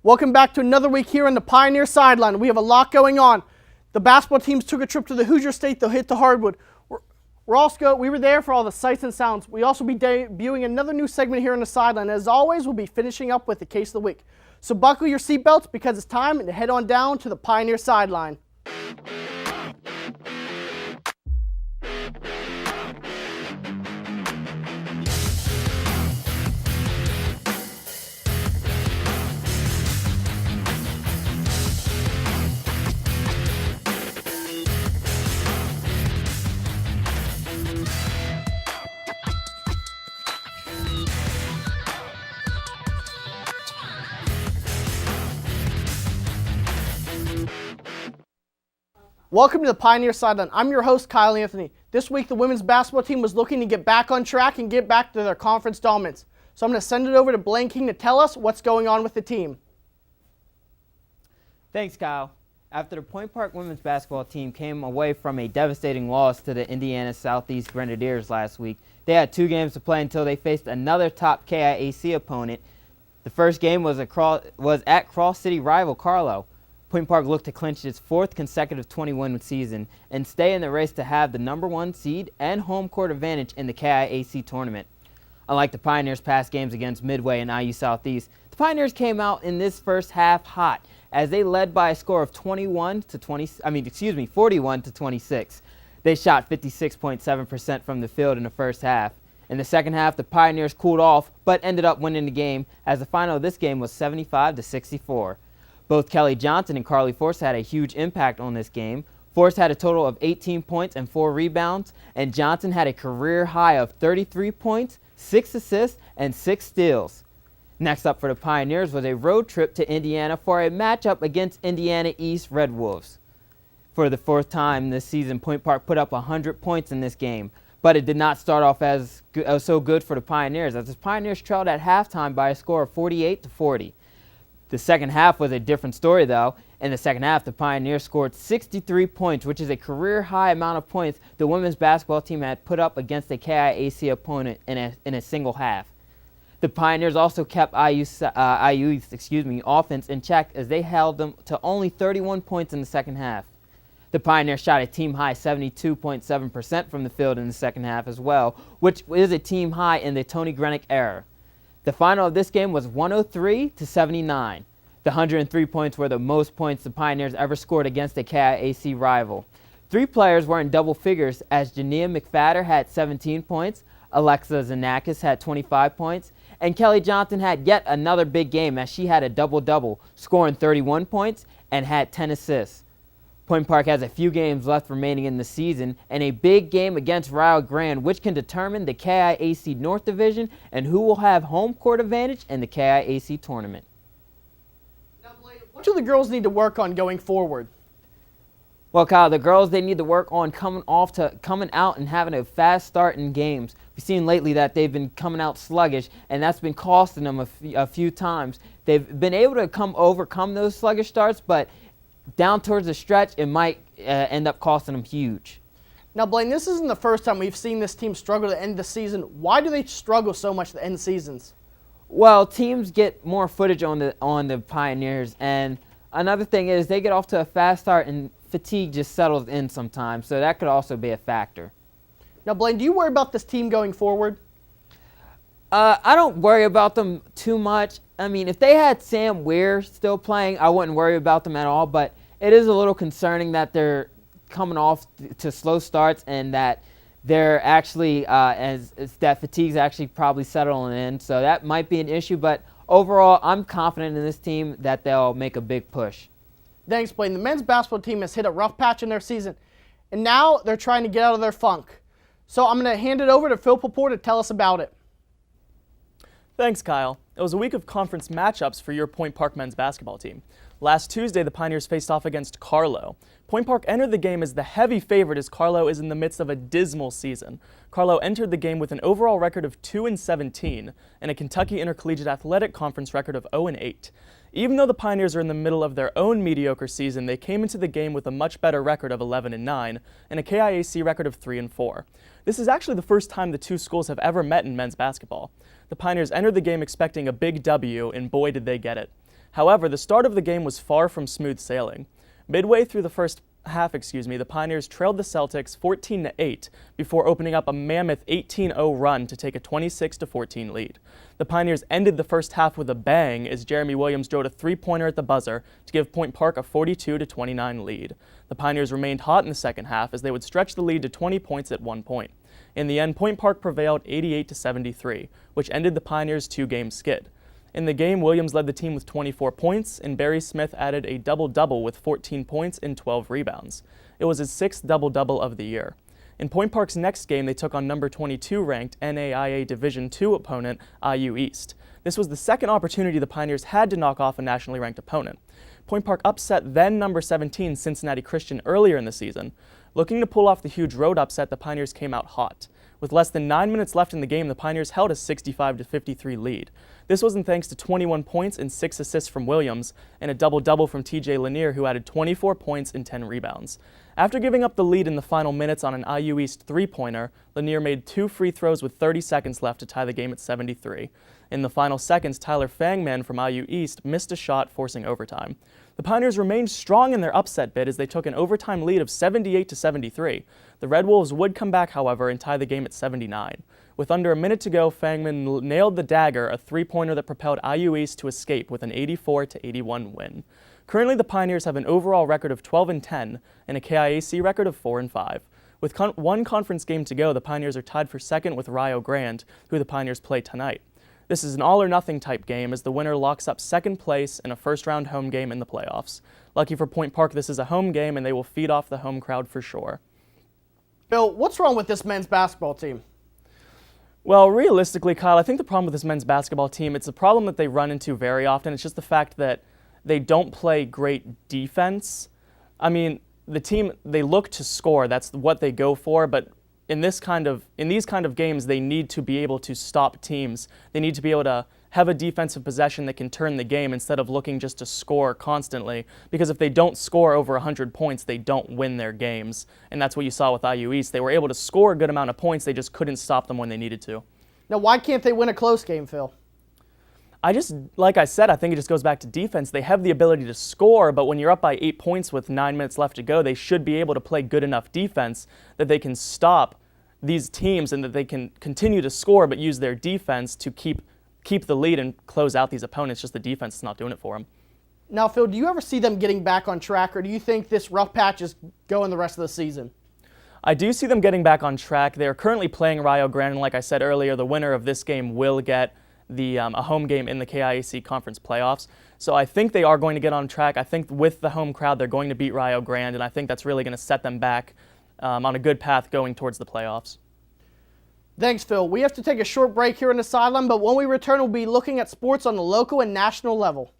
Welcome back to another week here on the Pioneer Sideline. We have a lot going on. The basketball teams took a trip to the Hoosier State. They'll hit the hardwood. We were there for all the sights and sounds. We also be debuting another new segment here on the Sideline. As always, we'll be finishing up with the case of the week. So buckle your seatbelts because it's time to head on down to the Pioneer Sideline. Welcome to the Pioneer Sideline. I'm your host, Kyle Anthony. This week, the women's basketball team was looking to get back on track and get back to their conference dominance. So I'm going to send it over to Blaine King to tell us what's going on with the team. Thanks, Kyle. After the Point Park women's basketball team came away from a devastating loss to the Indiana Southeast Grenadiers last week, they had 2 games to play until they faced another top KIAC opponent. The first game was at Cross City rival Carlo. Point Park looked to clinch its 4th consecutive 20-win season and stay in the race to have the #1 seed and home court advantage in the KIAC tournament. Unlike the Pioneers' past games against Midway and IU Southeast, the Pioneers came out in this first half hot as they led by a score of 41 to 26. They shot 56.7% from the field in the first half. In the second half, the Pioneers cooled off but ended up winning the game as the final of this game was 75 to 64. Both Kelly Johnson and Carly Force had a huge impact on this game. Force had a total of 18 points and 4 rebounds, and Johnson had a career high of 33 points, 6 assists, and 6 steals. Next up for the Pioneers was a road trip to Indiana for a matchup against Indiana East Red Wolves. For the 4th time this season, Point Park put up 100 points in this game, but it did not start off so good for the Pioneers, as the Pioneers trailed at halftime by a score of 48 to 40. The second half was a different story, though. In the second half, the Pioneers scored 63 points, which is a career-high amount of points the women's basketball team had put up against a KIAC opponent in a single half. The Pioneers also kept IU's offense in check as they held them to only 31 points in the second half. The Pioneers shot a team-high 72.7% from the field in the second half as well, which is a team high in the Tony Grenick era. The final of this game was 103 to 79. The 103 points were the most points the Pioneers ever scored against a KIAC rival. 3 players were in double figures as Jania McFadder had 17 points, Alexa Zanakis had 25 points, and Kelly Johnson had yet another big game as she had a double-double, scoring 31 points and had 10 assists. Point Park has a few games left remaining in the season and a big game against Rio Grande, which can determine the KIAC North Division and who will have home court advantage in the KIAC tournament. Now, Blaine, what do the girls need to work on going forward? Well, Kyle, the girls, they need to work on coming out and having a fast start in games. We've seen lately that they've been coming out sluggish, and that's been costing them a few times. They've been able to overcome those sluggish starts, but down towards the stretch, it might end up costing them huge. Now, Blaine, this isn't the first time we've seen this team struggle to end the season. Why do they struggle so much to end seasons? Well, teams get more footage on the Pioneers, and another thing is they get off to a fast start and fatigue just settles in sometimes, so that could also be a factor. Now, Blaine, do you worry about this team going forward? I don't worry about them too much. I mean, if they had Sam Weir still playing, I wouldn't worry about them at all, but it is a little concerning that they're coming off to slow starts and that they're actually, that fatigue's actually probably settling in, so that might be an issue, but overall, I'm confident in this team that they'll make a big push. Thanks, Blaine. The men's basketball team has hit a rough patch in their season, and now they're trying to get out of their funk. So I'm going to hand it over to Phil Papore to tell us about it. Thanks, Kyle. It was a week of conference matchups for your Point Park men's basketball team. Last Tuesday, the Pioneers faced off against Carlo. Point Park entered the game as the heavy favorite as Carlo is in the midst of a dismal season. Carlo entered the game with an overall record of 2-17 and a Kentucky Intercollegiate Athletic Conference record of 0-8. Even though the Pioneers are in the middle of their own mediocre season, they came into the game with a much better record of 11-9 and a KIAC record of 3-4. This is actually the first time the two schools have ever met in men's basketball. The Pioneers entered the game expecting a big W, and boy did they get it. However, the start of the game was far from smooth sailing. Midway through the first half, the Pioneers trailed the Celtics 14-8 before opening up a mammoth 18-0 run to take a 26-14 lead. The Pioneers ended the first half with a bang as Jeremy Williams drove a three-pointer at the buzzer to give Point Park a 42-29 lead. The Pioneers remained hot in the second half as they would stretch the lead to 20 points at one point. In the end, Point Park prevailed 88-73, which ended the Pioneers' two-game skid. In the game, Williams led the team with 24 points, and Barry Smith added a double-double with 14 points and 12 rebounds. It was his sixth double-double of the year. In Point Park's next game, they took on number 22 ranked NAIA Division II opponent IU East. This was the second opportunity the Pioneers had to knock off a nationally ranked opponent. Point Park upset then number 17 Cincinnati Christian earlier in the season. Looking to pull off the huge road upset, the Pioneers came out hot. With less than 9 minutes left in the game, the Pioneers held a 65-53 lead. This wasn't thanks to 21 points and 6 assists from Williams and a double-double from TJ Lanier, who added 24 points and 10 rebounds. After giving up the lead in the final minutes on an IU East three-pointer, Lanier made 2 free throws with 30 seconds left to tie the game at 73. In the final seconds, Tyler Fangman from IU East missed a shot, forcing overtime. The Pioneers remained strong in their upset bid as they took an overtime lead of 78-73. The Red Wolves would come back, however, and tie the game at 79. With under a minute to go, Fangman nailed the dagger, a three-pointer that propelled IU East to escape with an 84-81 win. Currently, the Pioneers have an overall record of 12-10 and a KIAC record of 4-5. With one conference game to go, the Pioneers are tied for second with Rio Grande, who the Pioneers play tonight. This is an all-or-nothing type game as the winner locks up second place in a first-round home game in the playoffs. Lucky for Point Park, this is a home game and they will feed off the home crowd for sure. Bill, what's wrong with this men's basketball team? Well, realistically, Kyle, I think the problem with this men's basketball team, it's a problem that they run into very often. It's just the fact that they don't play great defense. I mean, the team, they look to score. That's what they go for, but in these kind of games, they need to be able to stop teams. They need to be able to have a defensive possession that can turn the game instead of looking just to score constantly. Because if they don't score over 100 points, they don't win their games. And that's what you saw with IU East. They were able to score a good amount of points. They just couldn't stop them when they needed to. Now, why can't they win a close game, Phil? Like I said, I think it just goes back to defense. They have the ability to score, but when you're up by 8 points with 9 minutes left to go, they should be able to play good enough defense that they can stop these teams and that they can continue to score but use their defense to keep the lead and close out these opponents. Just the defense is not doing it for them. Now, Phil, do you ever see them getting back on track, or do you think this rough patch is going the rest of the season? I do see them getting back on track. They are currently playing Rio Grande, and like I said earlier, the winner of this game will get a home game in the KIAC conference playoffs. So I think they are going to get on track. I think with the home crowd, they're going to beat Rio Grande, and I think that's really going to set them back on a good path going towards the playoffs. Thanks, Phil. We have to take a short break here on the sideline, but when we return, we'll be looking at sports on the local and national level.